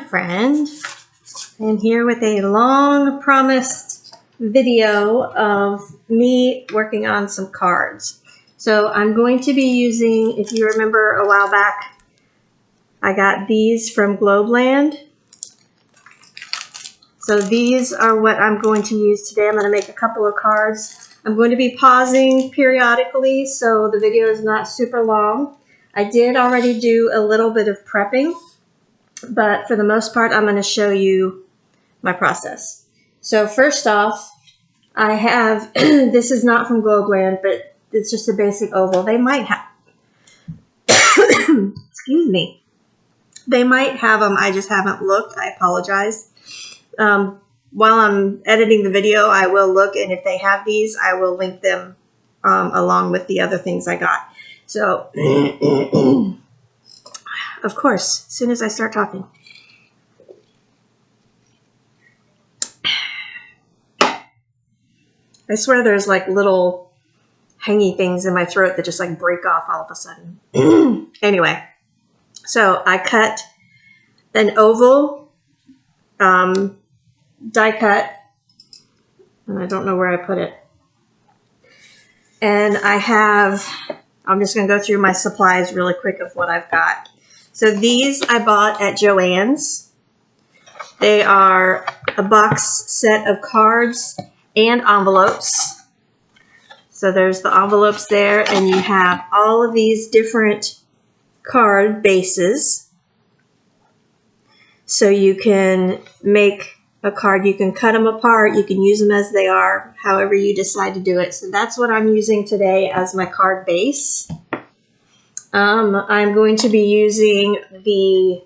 friend. I'm here with a long promised video of me working on some cards. So I'm going to be using, if you remember a while back, I got these from Globeland. So these are what I'm going to use today. I'm going to make a couple of cards. I'm going to be pausing periodically so the video is not super long. I did already do a little bit of prepping, but for the most part, I'm going to show you my process. So first off, I have, this is not from Globeland, but it's just a basic oval. They might have, excuse me, they might have them. I just haven't looked. I apologize. While I'm editing the video, I will look, and if they have these, I will link them along with the other things I got. So, of course, as soon as I start talking. I swear there's like little hangy things in my throat that just like break off all of a sudden. Anyway, so I cut an oval die cut, and I don't know where I put it. And I have, I'm just going to go through my supplies really quick of what I've got. So these I bought at Joann's. They are a box set of cards and envelopes. So there's the envelopes there, and you have all of these different card bases. So you can make a card, you can cut them apart, you can use them as they are, however you decide to do it. So that's what I'm using today as my card base. I'm going to be using the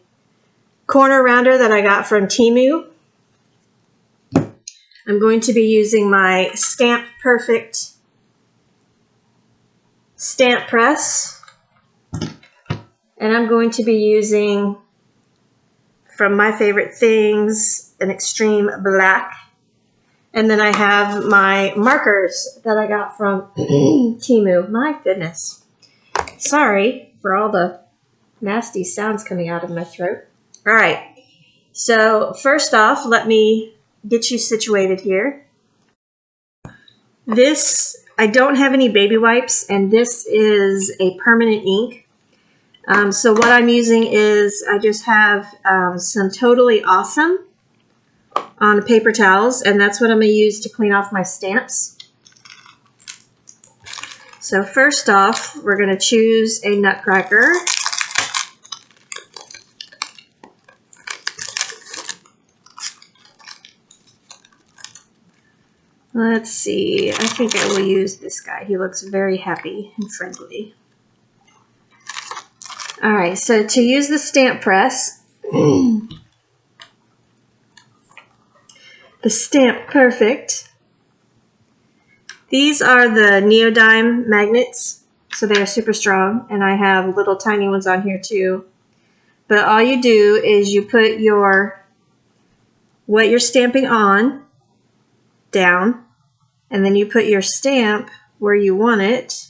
corner rounder that I got from Temu. I'm going to be using my Stamp Perfect stamp press. And I'm going to be using, from my favorite things, an extreme black. And then I have my markers that I got from Temu. My goodness. Sorry for all the nasty sounds coming out of my throat. All right. So first off, let me get you situated here. This, I don't have any baby wipes, and this is a permanent ink. So what I'm using is I just have some Totally Awesome on paper towels, and that's what I'm going to use to clean off my stamps. So first off, we're going to choose a nutcracker. Let's see, I think I will use this guy. He looks very happy and friendly. All right, so to use the stamp press, the Stamp Perfect, these are the neodyme magnets, so they are super strong, and I have little tiny ones on here too. But all you do is you put what you're stamping on down, and then you put your stamp where you want it.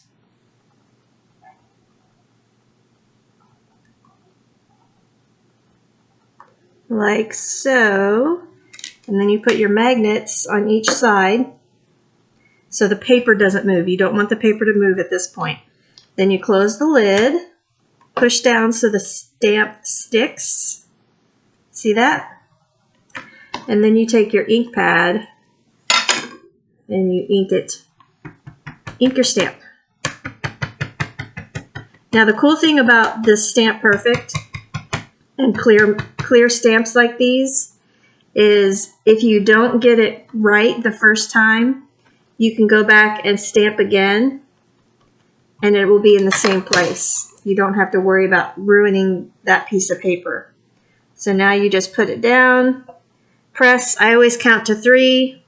Like so. And then you put your magnets on each side so the paper doesn't move. You don't want the paper to move at this point. Then you close the lid, push down so the stamp sticks. See that? And then you take your ink pad and you ink it. Ink your stamp. Now the cool thing about this Stamp Perfect and clear stamps like these is if you don't get it right the first time, you can go back and stamp again and it will be in the same place. You don't have to worry about ruining that piece of paper. So now you just put it down, press. I always count to 3,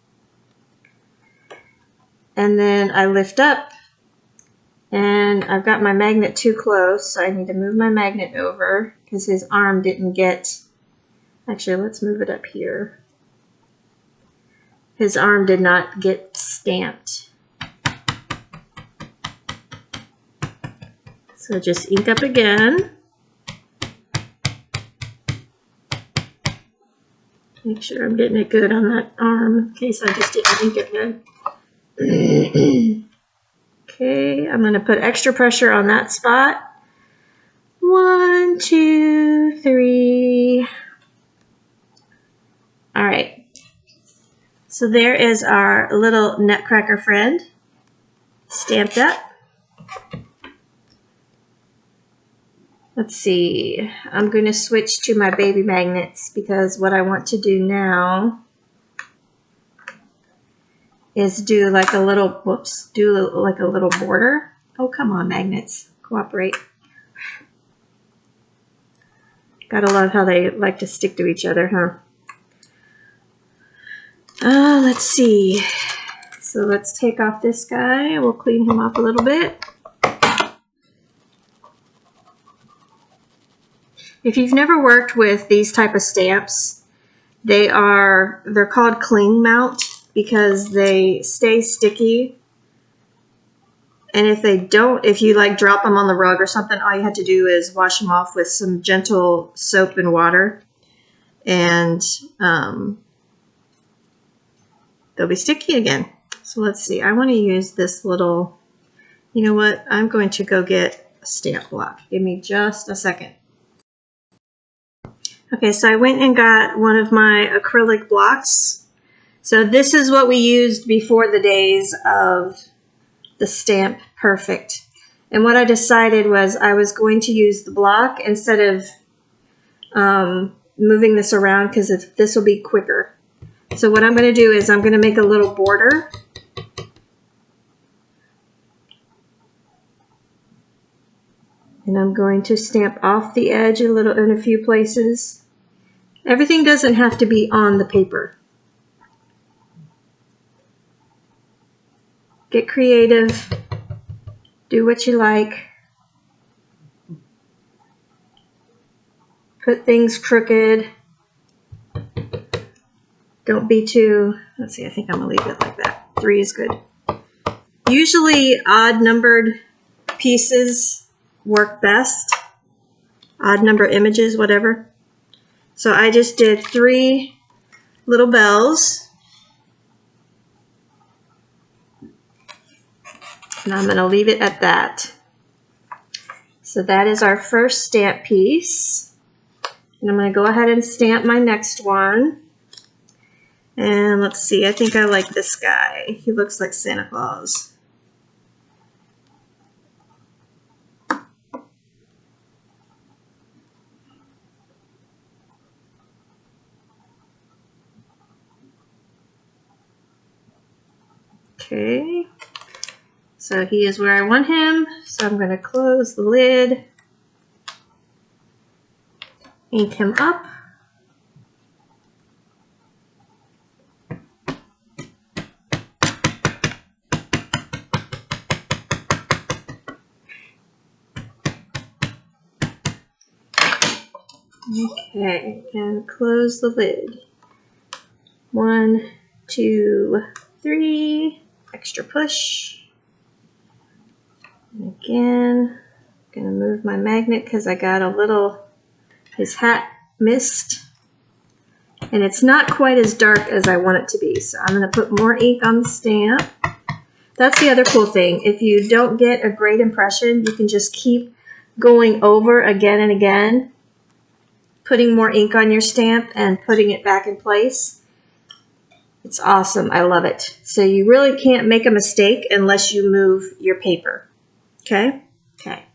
and then I lift up, and I've got my magnet too close, so I need to move my magnet over because his arm didn't get, actually let's move it up here. His arm did not get stamped. So just ink up again. Make sure I'm getting it good on that arm in case I just didn't ink it good. Okay, I'm going to put extra pressure on that spot. 1, 2, 3. All right. So there is our little nutcracker friend stamped up. Let's see. I'm going to switch to my baby magnets because what I want to do now is do like a little, whoops, do like a little border. Oh, come on, magnets. Cooperate. Gotta love how they like to stick to each other, huh? Let's see. So let's take off this guy. We'll clean him up a little bit. If you've never worked with these type of stamps, they're called cling mount because they stay sticky. And if you like drop them on the rug or something, all you have to do is wash them off with some gentle soap and water, and they'll be sticky again. So let's see. I want to use this little, you know what? I'm going to go get a stamp block. Give me just a second. Okay, so I went and got one of my acrylic blocks. So this is what we used before the days of the Stamp Perfect. And what I decided was I was going to use the block instead of moving this around because this will be quicker. So what I'm going to do is I'm going to make a little border. And I'm going to stamp off the edge a little in a few places. Everything doesn't have to be on the paper. Get creative. Do what you like. Put things crooked. Don't be too, let's see, I think I'm going to leave it like that. 3 is good. Usually odd numbered pieces work best. Odd number images, whatever. So I just did 3 little bells. And I'm going to leave it at that. So that is our first stamp piece. And I'm going to go ahead and stamp my next one. And let's see, I think I like this guy. He looks like Santa Claus. Okay, so he is where I want him. So I'm going to close the lid, ink him up. Okay, and close the lid. 1, 2, 3, extra push. And again, I'm going to move my magnet because I got a little, his hat missed. And it's not quite as dark as I want it to be. So I'm going to put more ink on the stamp. That's the other cool thing. If you don't get a great impression, you can just keep going over again and again, putting more ink on your stamp and putting it back in place. It's awesome. I love it. So you really can't make a mistake unless you move your paper. Okay? Okay.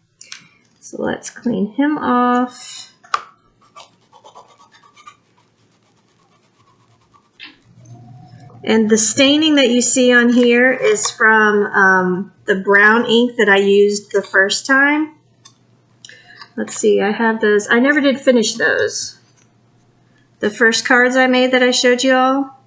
So let's clean him off. And the staining that you see on here is from the brown ink that I used the first time. Let's see, I have those. I never did finish those. The first cards I made that I showed you all,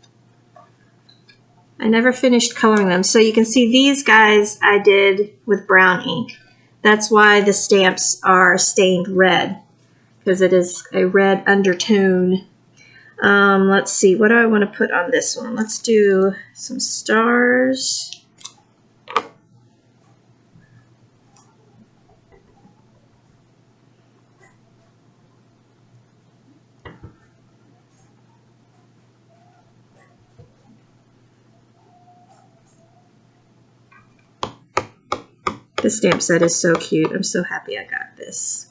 I never finished coloring them. So you can see these guys I did with brown ink. That's why the stamps are stained red, because it is a red undertone. Let's see, what do I want to put on this one? Let's do some stars. This stamp set is so cute. I'm so happy I got this.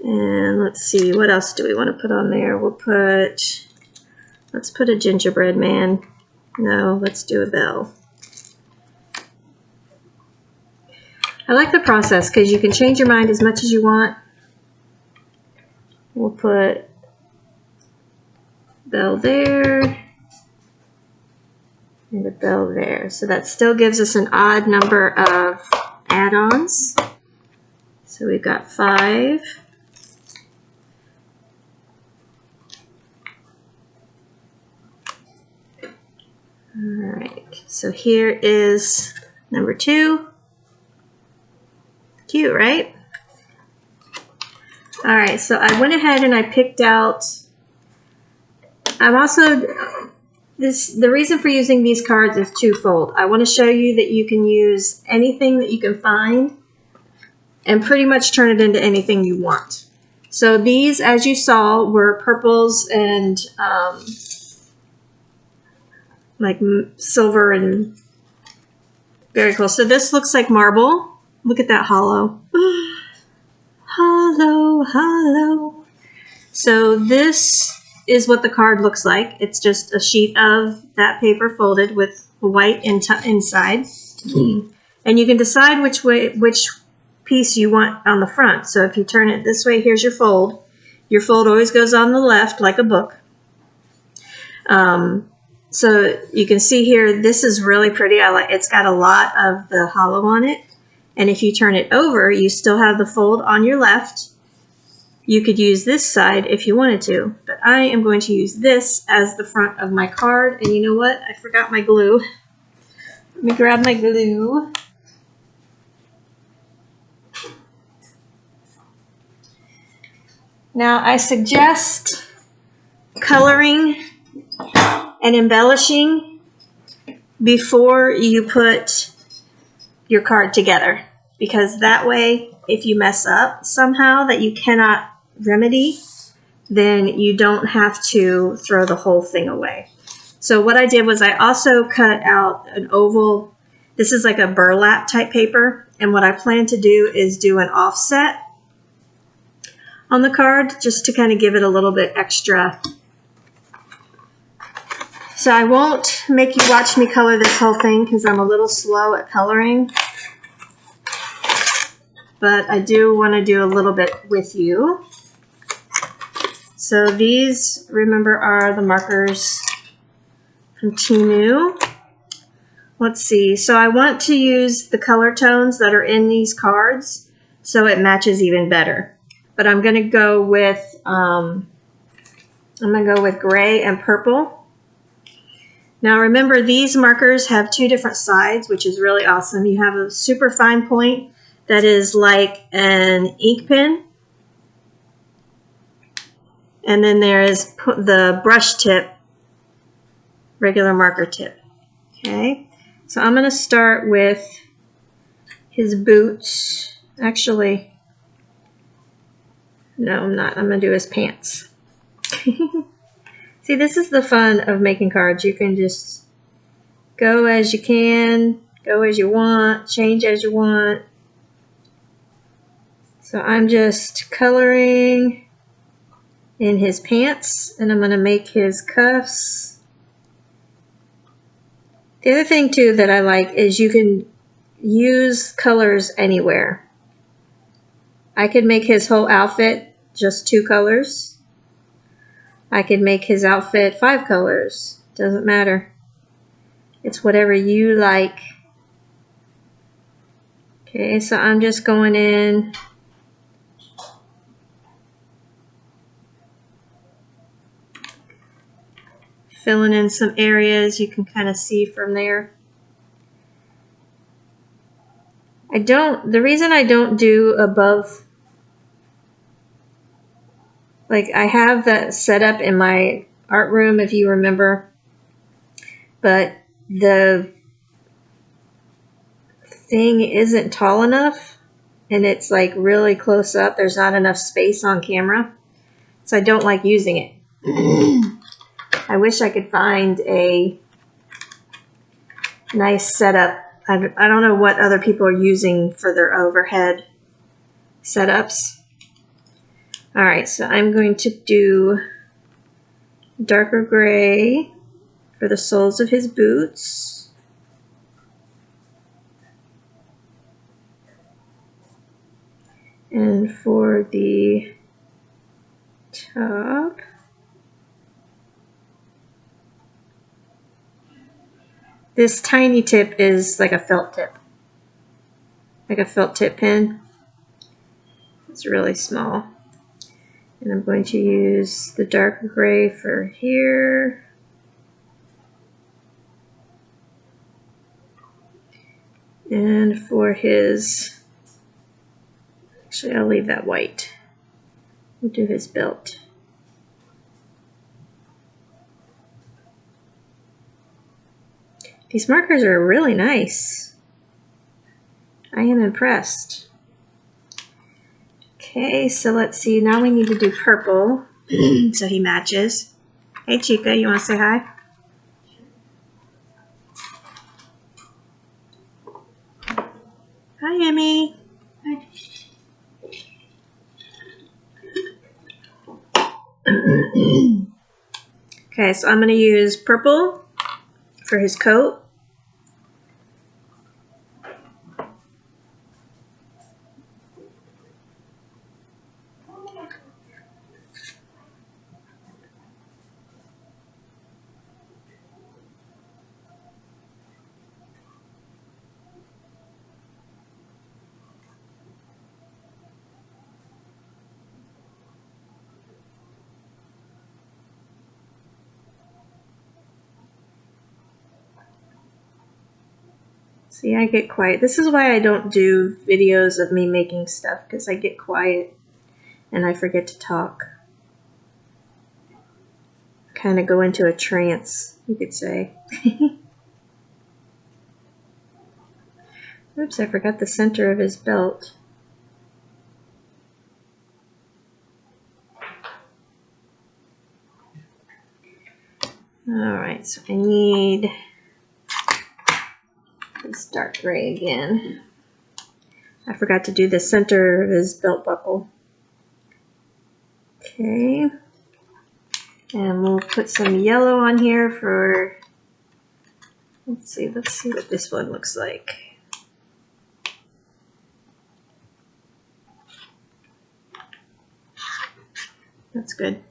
And let's see, what else do we want to put on there? Let's put a gingerbread man. No, let's do a bell. I like the process because you can change your mind as much as you want. We'll put bell there and a bell there. So that still gives us an odd number of add-ons. So we've got 5. Alright, so here is number 2. Cute, right? Alright, so I went ahead and I picked out, the reason for using these cards is twofold. I want to show you that you can use anything that you can find and pretty much turn it into anything you want. So these, as you saw, were purples and like silver and very cool. So this looks like marble. Look at that hollow. Hollow, hollow. So this is what the card looks like. It's just a sheet of that paper folded with white inside. And you can decide which piece you want on the front. So if you turn it this way, here's your fold. Your fold always goes on the left like a book. So you can see here, this is really pretty. It's got a lot of the hollow on it. And if you turn it over, you still have the fold on your left. You could use this side if you wanted to, but I am going to use this as the front of my card. And you know what? I forgot my glue. Let me grab my glue. Now I suggest coloring and embellishing before you put your card together, because that way if you mess up somehow that you cannot remedy, then you don't have to throw the whole thing away. So what I did was I also cut out an oval. This is like a burlap type paper, and what I plan to do is do an offset on the card just to kind of give it a little bit extra. So I won't make you watch me color this whole thing because I'm a little slow at coloring, but I do want to do a little bit with you. So these, remember, are the markers from Temu. Let's see. So I want to use the color tones that are in these cards so it matches even better. But I'm going to go with gray and purple. Now remember, these markers have 2 different sides, which is really awesome. You have a super fine point that is like an ink pen. And then there is the brush tip, regular marker tip. Okay, so I'm going to start with his boots. Actually, no, I'm not. I'm going to do his pants. See, this is the fun of making cards. You can just go as you can, go as you want, change as you want. So I'm just coloring in his pants, and I'm going to make his cuffs. The other thing too that I like is you can use colors anywhere. I could make his whole outfit just 2 colors. I could make his outfit 5 colors. Doesn't matter. It's whatever you like. Okay, so I'm just going in. Filling in some areas you can kind of see from there. The reason I don't do above, like I have that set up in my art room, if you remember, but the thing isn't tall enough and it's like really close up. There's not enough space on camera, so I don't like using it. I wish I could find a nice setup I don't know what other people are using for their overhead setups. All right, so I'm going to do darker gray for the soles of his boots. And for the top, this tiny tip is like a felt tip. Like a felt tip pin. It's really small. And I'm going to use the darker gray for here. And for his, actually I'll leave that white. We'll do his belt. These markers are really nice. I am impressed. Okay, so let's see, now we need to do purple so he matches. Hey Chica, you want to say hi? Hi Emmy. Hi. Okay, so I'm going to use purple for his coat. See, I get quiet. This is why I don't do videos of me making stuff, because I get quiet and I forget to talk. Kind of go into a trance, you could say. Oops, I forgot the center of his belt. Alright, so I need this dark gray again. I forgot to do the center of his belt buckle. Okay. And we'll put some yellow on here for, let's see what this one looks like. That's good.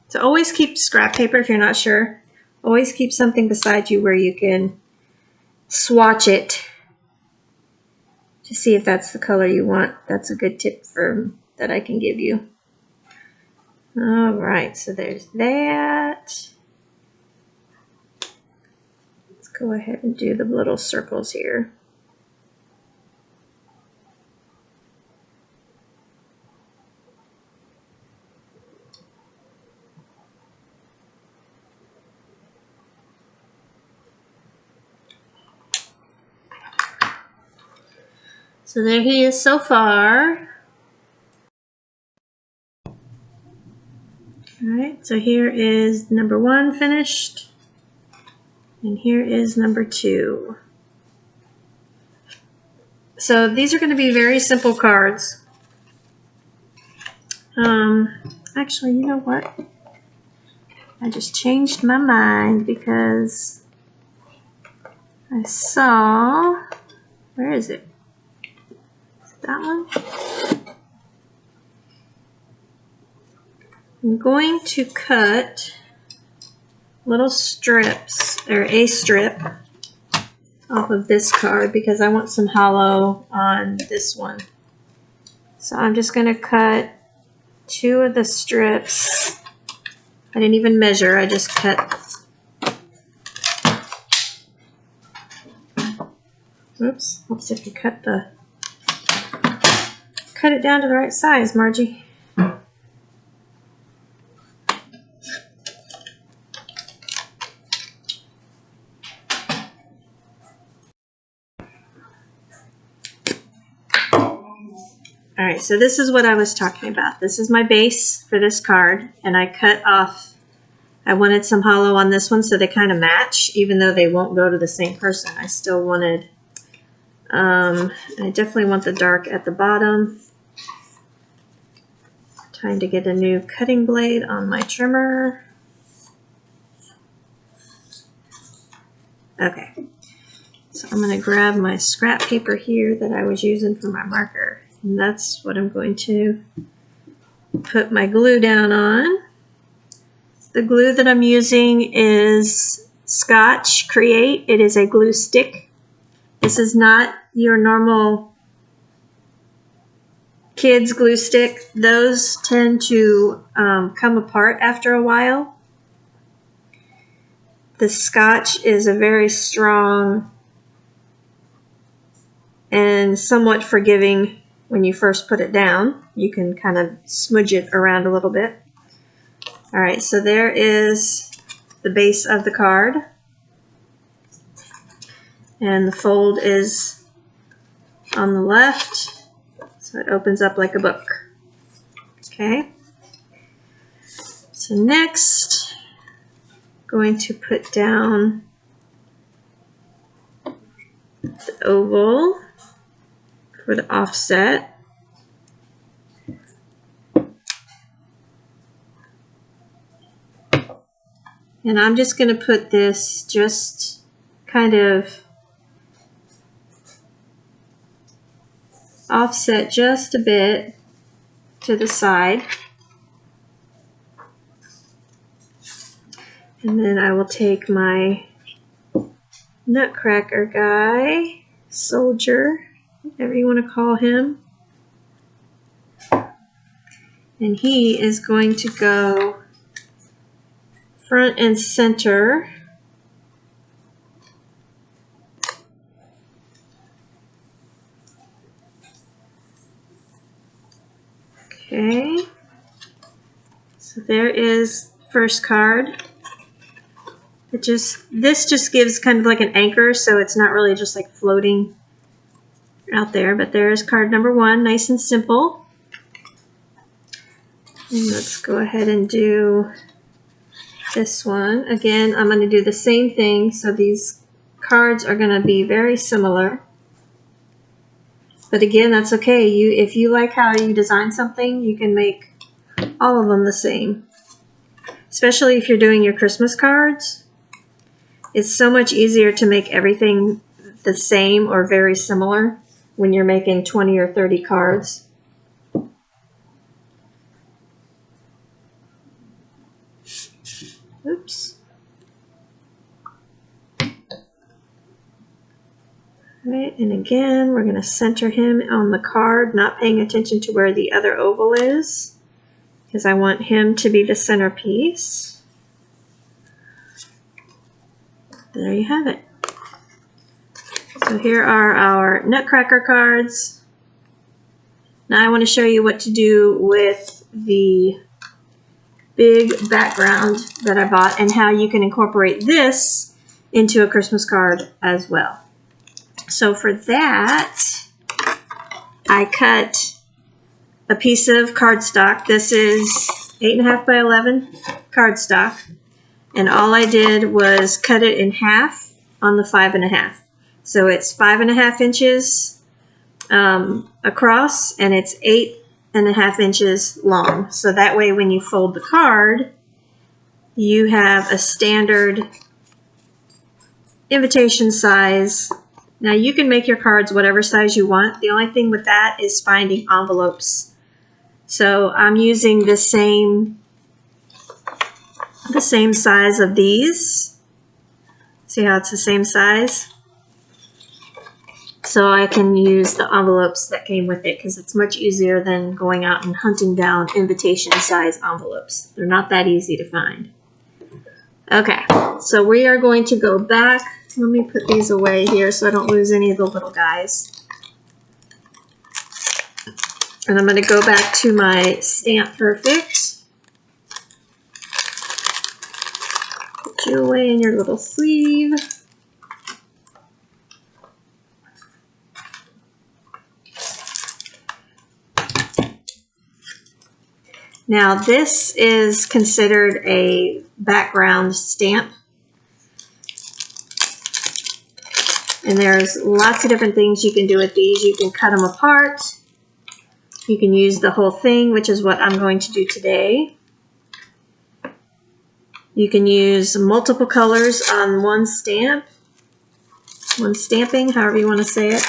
So always keep scrap paper if you're not sure. Always keep something beside you where you can swatch it to see if that's the color you want. That's a good tip that I can give you. All right, so there's that. Let's go ahead and do the little circles here. So there he is so far. Alright, so here is number 1 finished, and here is number 2. So these are going to be very simple cards. Actually, you know what? I just changed my mind because I saw, where is it? Is it that one? I'm going to cut little strips, or a strip, off of this card because I want some hollow on this one. So I'm just going to cut 2 of the strips. I didn't even measure, I just cut. Oops, let's see if you cut it down to the right size, Margie. Alright, so this is what I was talking about. This is my base for this card, and I cut off, I wanted some hollow on this one so they kind of match, even though they won't go to the same person. I still wanted I definitely want the dark at the bottom. Time to get a new cutting blade on my trimmer. Okay, so I'm going to grab my scrap paper here that I was using for my marker. And that's what I'm going to put my glue down on. The glue that I'm using is Scotch Create. It is a glue stick. This is not your normal kids glue stick. Those tend to come apart after a while. The Scotch is a very strong and somewhat forgiving when you first put it down. You can kind of smudge it around a little bit. All right, so there is the base of the card. And the fold is on the left, so it opens up like a book. Okay. So next, going to put down the oval for the offset. And I'm just going to put this just kind of offset just a bit to the side. And then I will take my nutcracker guy, soldier, whatever you want to call him. And he is going to go front and center. Okay. So there is first card. This just gives kind of like an anchor, so it's not really just like floating out there. But there's card number 1, nice and simple. And let's go ahead and do this one. Again, I'm going to do the same thing, so these cards are going to be very similar. But again, that's okay. If you like how you design something, you can make all of them the same. Especially if you're doing your Christmas cards. It's so much easier to make everything the same or very similar when you're making 20 or 30 cards. Oops. Right, and again, we're going to center him on the card, not paying attention to where the other oval is, because I want him to be the centerpiece. There you have it. So here are our nutcracker cards. Now I want to show you what to do with the big background that I bought and how you can incorporate this into a Christmas card as well. So for that, I cut a piece of cardstock. This is 8.5 by 11 cardstock. And all I did was cut it in half on the 5.5. So it's 5.5 inches across, and it's 8.5 inches long. So that way when you fold the card, you have a standard invitation size. Now you can make your cards whatever size you want. The only thing with that is finding envelopes. So I'm using the same size of these. See how it's the same size? So I can use the envelopes that came with it because it's much easier than going out and hunting down invitation size envelopes. They're not that easy to find. Okay, so we are going to go back. Let me put these away here so I don't lose any of the little guys. And I'm going to go back to my Stamp Perfect. Put you away in your little sleeve. Now this is considered a background stamp. And there's lots of different things you can do with these. You can cut them apart. You can use the whole thing, which is what I'm going to do today. You can use multiple colors on one stamp, one stamping, however you want to say it.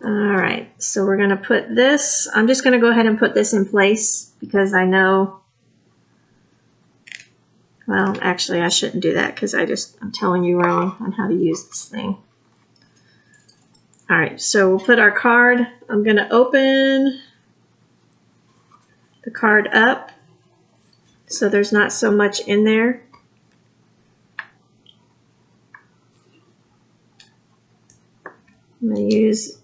All right, so we're going to put this, I'm just going to go ahead and put this in place because I know, well, actually I shouldn't do that because I'm telling you wrong on how to use this thing. All right, so we'll put our card, I'm going to open the card up so there's not so much in there. I'm going to use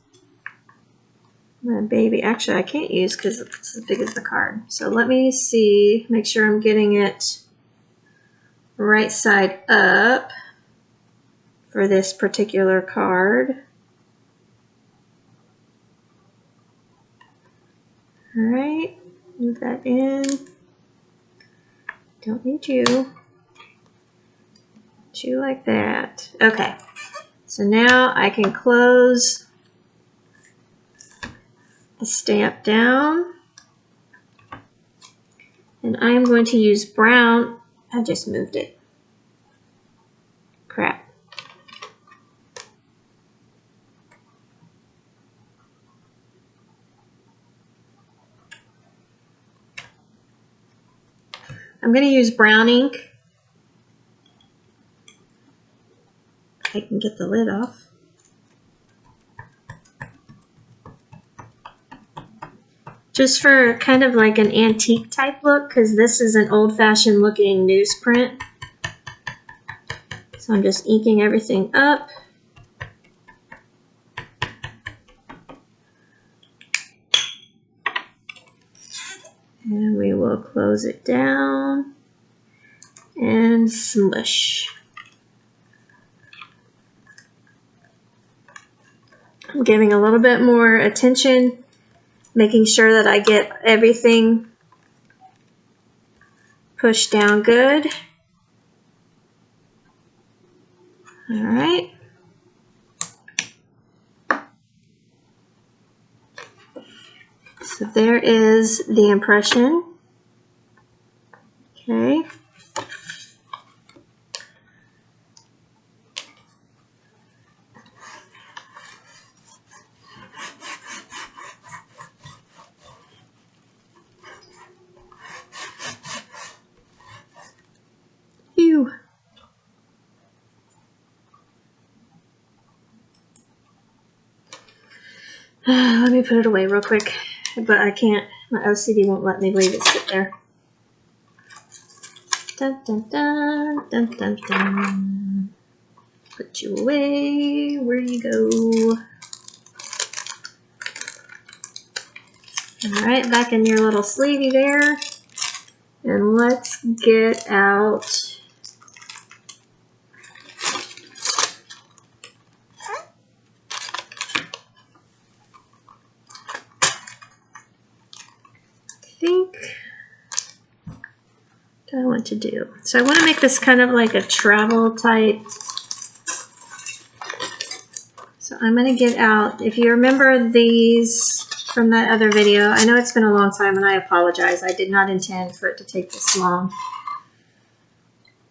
my baby. Actually, I can't use because it's as big as the card. So let me see, make sure I'm getting it right side up for this particular card. All right, move that in. Don't need you. You like that. Okay, so now I can close the stamp down. And I'm going to use brown. I just moved it. Crap. I'm going to use brown ink. I can get the lid off. Just for kind of like an antique type look, because this is an old-fashioned looking newsprint. So I'm just inking everything up. And we will close it down and smush. I'm giving a little bit more attention, making sure that I get everything pushed down good. All right. So there is the impression. Okay. Phew. Let me put it away real quick, but I can't. My OCD won't let me leave it sit there. Dun, dun, dun, dun, dun, dun. Put you away. Where you go? All right, back in your little sleevey there. And let's get out what do I want to do? So I want to make this kind of like a travel type. So I'm going to get out, if you remember these from that other video, I know it's been a long time and I apologize. I did not intend for it to take this long.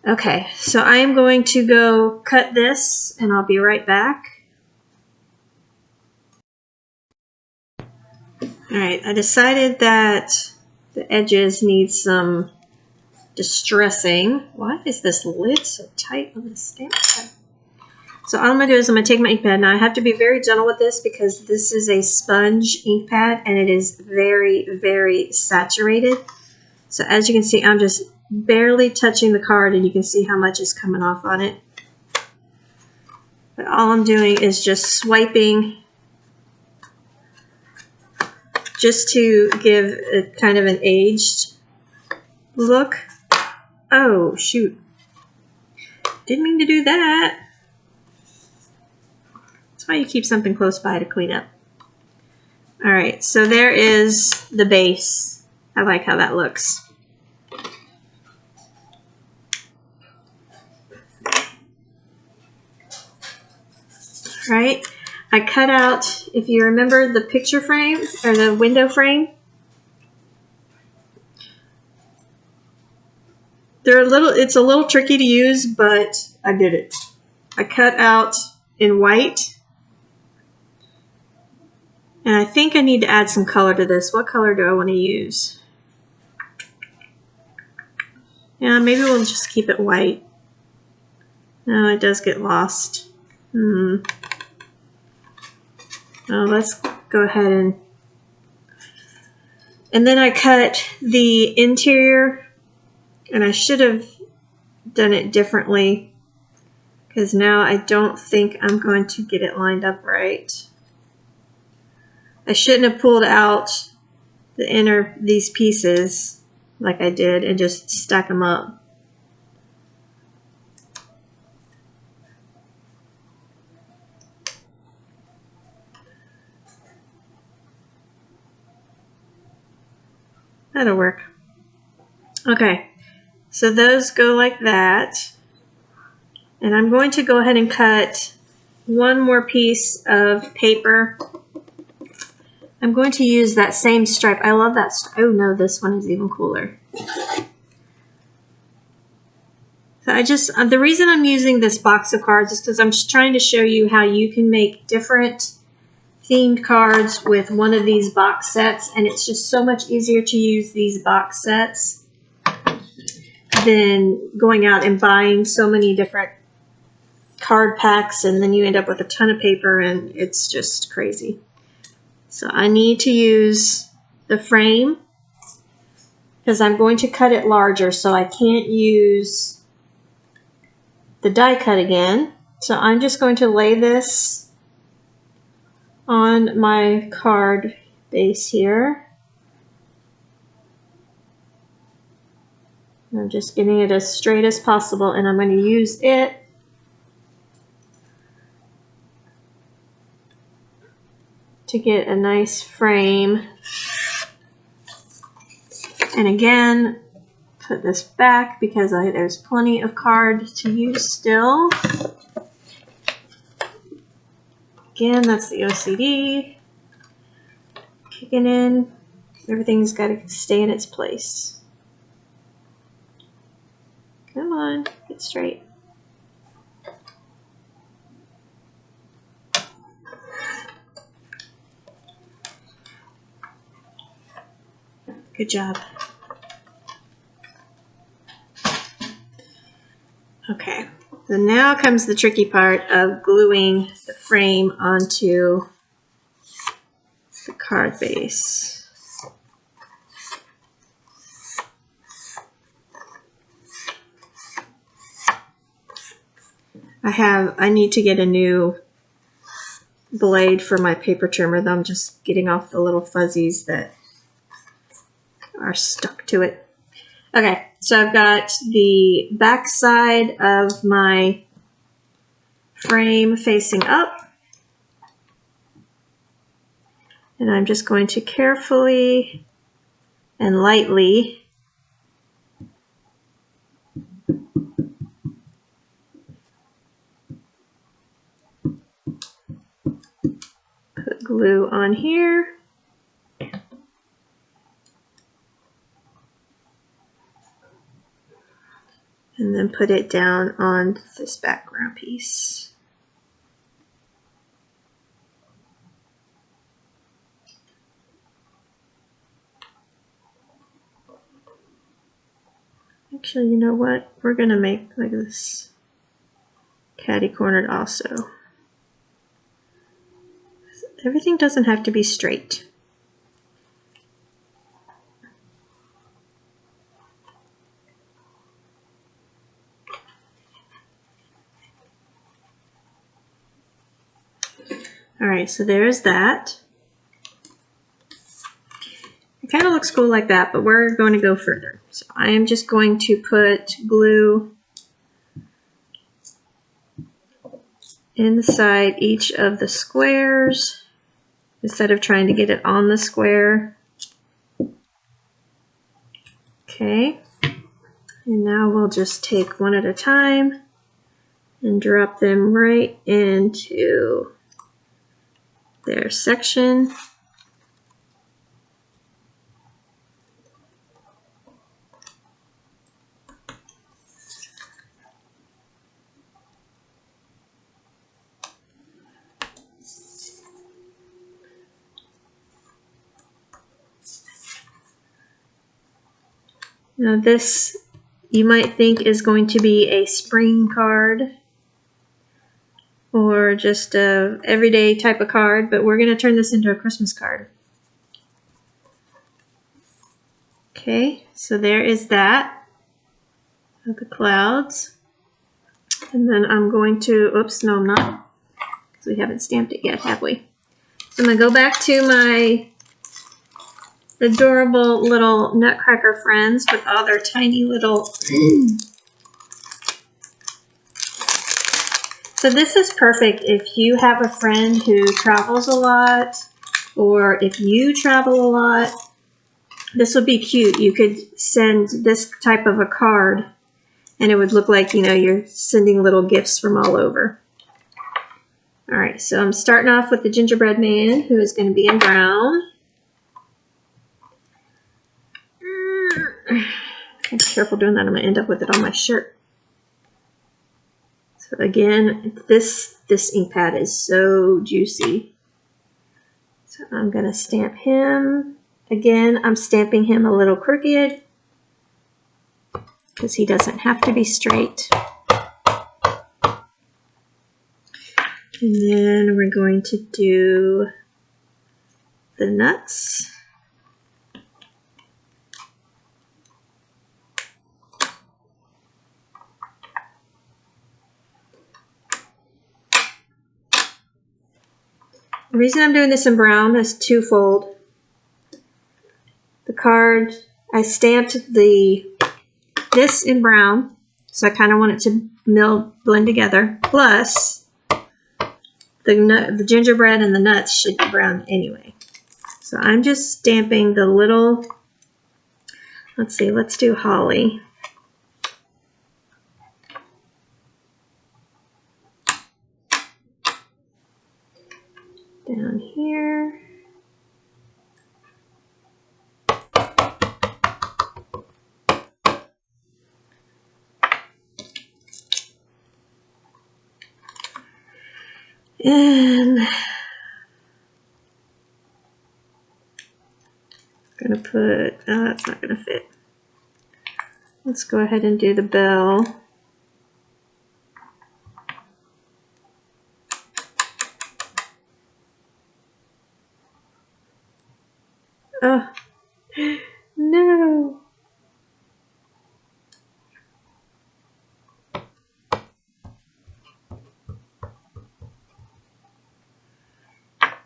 Okay, so I am going to go cut this and I'll be right back. All right, I decided that the edges need some distressing. Why is this lid so tight on the stamp pad? So all I'm going to do is I'm going to take my ink pad. Now I have to be very gentle with this because this is a sponge ink pad and it is very, very saturated. So as you can see, I'm just barely touching the card and you can see how much is coming off on it. But all I'm doing is just swiping just to give a kind of an aged look. Oh, shoot. Didn't mean to do that. That's why you keep something close by to clean up. All right, so there is the base. I like how that looks. right? I cut out, if you remember the picture frame or the window frame, it's a little tricky to use, but I did it. I cut out in white, and I think I need to add some color to this. What color do I want to use? Yeah, maybe we'll just keep it white. No, it does get lost. Oh, let's go ahead and then I cut the interior, and I should have done it differently because now I don't think I'm going to get it lined up right. I shouldn't have pulled out these pieces like I did and just stack them up. That'll work. Okay, so those go like that. And I'm going to go ahead and cut one more piece of paper. I'm going to use that same stripe. I love that stripe. Oh no, this one is even cooler. So the reason I'm using this box of cards is because I'm just trying to show you how you can make different themed cards with one of these box sets, and it's just so much easier to use these box sets than going out and buying so many different card packs, and then you end up with a ton of paper, and it's just crazy. So I need to use the frame because I'm going to cut it larger, so I can't use the die cut again. So I'm just going to lay this on my card base here. I'm just getting it as straight as possible, and I'm going to use it to get a nice frame. And again, put this back because there's plenty of card to use still. Again, that's the OCD kicking in. Everything's got to stay in its place. Come on, get straight. Good job. Okay, so now comes the tricky part of gluing the frame onto the card base. I need to get a new blade for my paper trimmer, though I'm just getting off the little fuzzies that are stuck to it. Okay, so I've got the back side of my frame facing up, and I'm just going to carefully and lightly put glue on here. And then put it down on this background piece. Actually, you know what? We're going to make like this catty-cornered also. Everything doesn't have to be straight. All right, so there's that. It kind of looks cool like that, but we're going to go further. So I am just going to put glue inside each of the squares instead of trying to get it on the square. Okay, and now we'll just take one at a time and drop them right into their section. Now this, you might think, is going to be a spring card or just a everyday type of card, but we're going to turn this into a Christmas card. Okay, so there is that of the clouds. And then I'm going to, oops, no I'm not, because we haven't stamped it yet, have we? So I'm going to go back to my adorable little nutcracker friends with all their tiny little... So this is perfect if you have a friend who travels a lot, or if you travel a lot. This would be cute. You could send this type of a card and it would look like, you know, you're sending little gifts from all over. All right, so I'm starting off with the gingerbread man, who is going to be in brown. Be careful doing that. I'm going to end up with it on my shirt. So again, this ink pad is so juicy. So I'm going to stamp him. Again, I'm stamping him a little crooked because he doesn't have to be straight. And then we're going to do the nuts. The reason I'm doing this in brown is twofold. The card, I stamped this in brown, so I kind of want it to blend together. Plus, the gingerbread and the nuts should be brown anyway. So I'm just stamping the little, let's see, let's do holly. Down here. And I'm going to put, that's not going to fit. Let's go ahead and do the bell. Oh, no.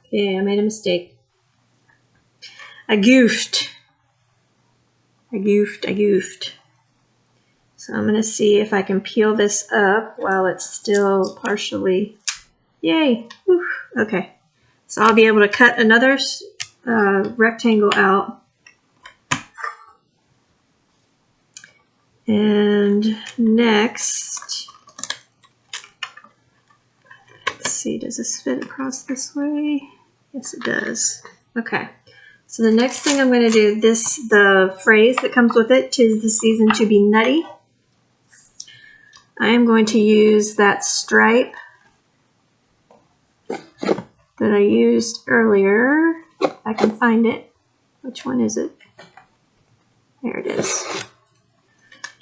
Okay, I made a mistake. I goofed. So I'm going to see if I can peel this up while it's still partially, yay. Whew. Okay, so I'll be able to cut another rectangle out. And next, let's see, does this fit across this way? Yes, it does. Okay. So the next thing I'm going to do, the phrase that comes with it, "'Tis the season to be nutty." I am going to use that stripe that I used earlier. If I can find it. Which one is it? There it is.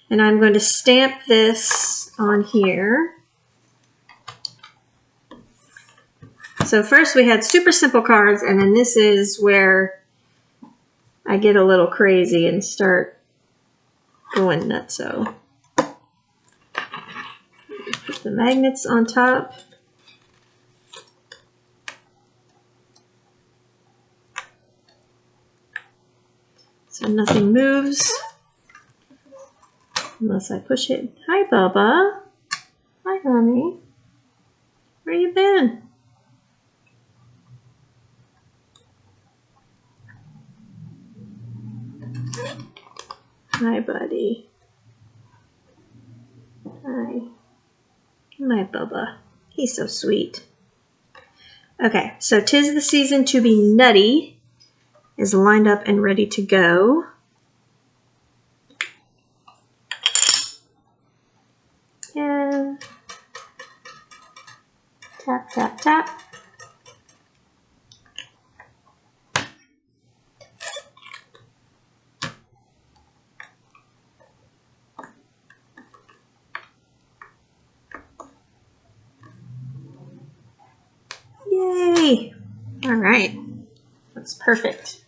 And I'm going to stamp this on here. So first we had super simple cards, and then this is where I get a little crazy and start going nutso. Put the magnets on top. So nothing moves unless I push it. Hi, Bubba. Hi, honey. Where you been? Hi, buddy. Hi. My Bubba. He's so sweet. Okay, so 'Tis the Season to Be Nutty is lined up and ready to go. And tap, tap, tap. Yay! All right, that's perfect.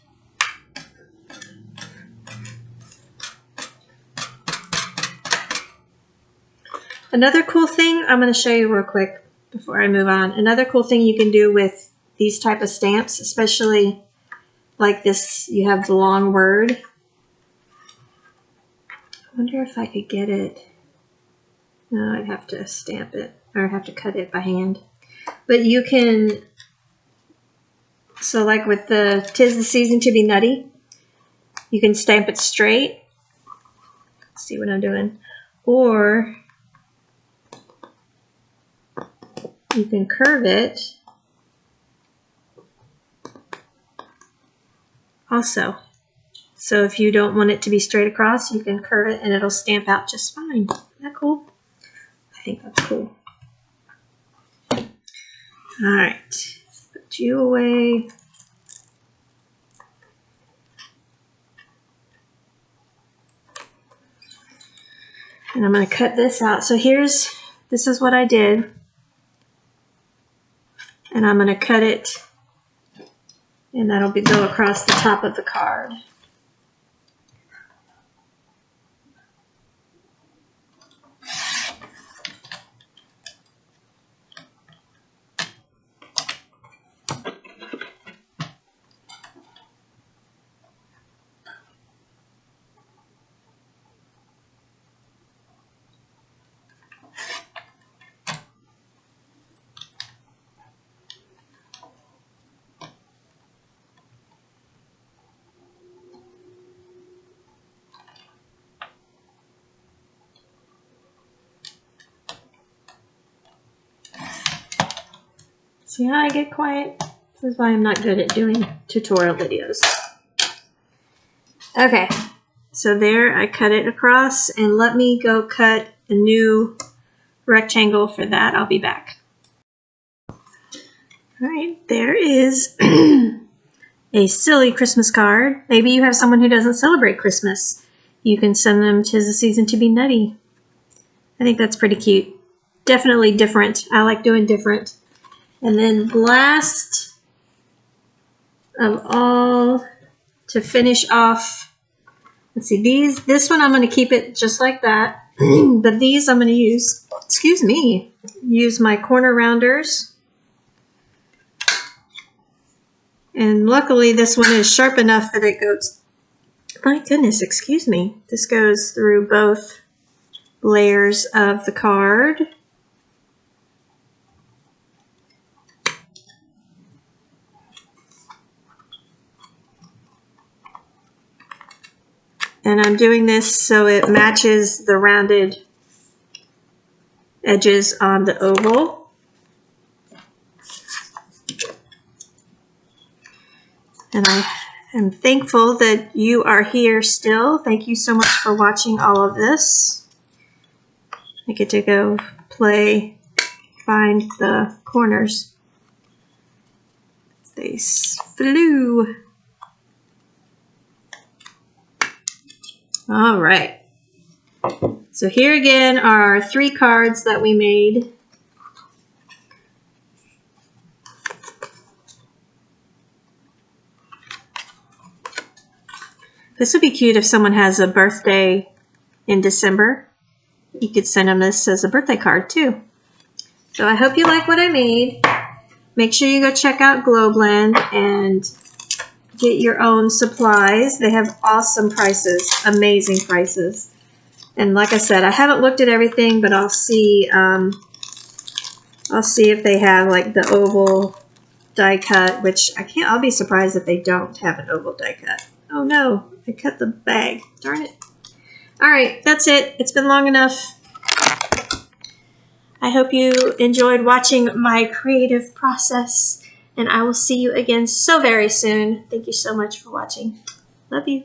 Another cool thing I'm going to show you real quick before I move on. Another cool thing you can do with these type of stamps, especially like this, you have the long word. I wonder if I could get it. No, I'd have to stamp it, or I'd have to cut it by hand. But you can, so like with the 'Tis the Season to Be Nutty, you can stamp it straight. See what I'm doing? Or you can curve it also. So if you don't want it to be straight across, you can curve it and it'll stamp out just fine. Isn't that cool? I think that's cool. All right, put you away. And I'm going to cut this out. So this is what I did. And I'm going to cut it, and that'll go across the top of the card. See how I get quiet? This is why I'm not good at doing tutorial videos. Okay, so there I cut it across, and let me go cut a new rectangle for that. I'll be back. All right, there is a silly Christmas card. Maybe you have someone who doesn't celebrate Christmas. You can send them 'Tis the Season to Be Nutty. I think that's pretty cute. Definitely different. I like doing different. And then last of all, to finish off, let's see, this one I'm going to keep it just like that. But these I'm going to use, use my corner rounders. And luckily this one is sharp enough that it goes, my goodness, excuse me. This goes through both layers of the card. And I'm doing this so it matches the rounded edges on the oval. And I am thankful that you are here still. Thank you so much for watching all of this. I get to go find the corners. They flew. All right. So here again are our 3 cards that we made. This would be cute if someone has a birthday in December. You could send them this as a birthday card too. So I hope you like what I made. Make sure you go check out Globeland and get your own supplies. They have awesome prices, amazing prices. And like I said, I haven't looked at everything, but I'll see if they have like the oval die cut, which I'll be surprised if they don't have an oval die cut. Oh no, I cut the bag. Darn it. All right, that's it. It's been long enough. I hope you enjoyed watching my creative process. and I will see you again so very soon. Thank you so much for watching. Love you.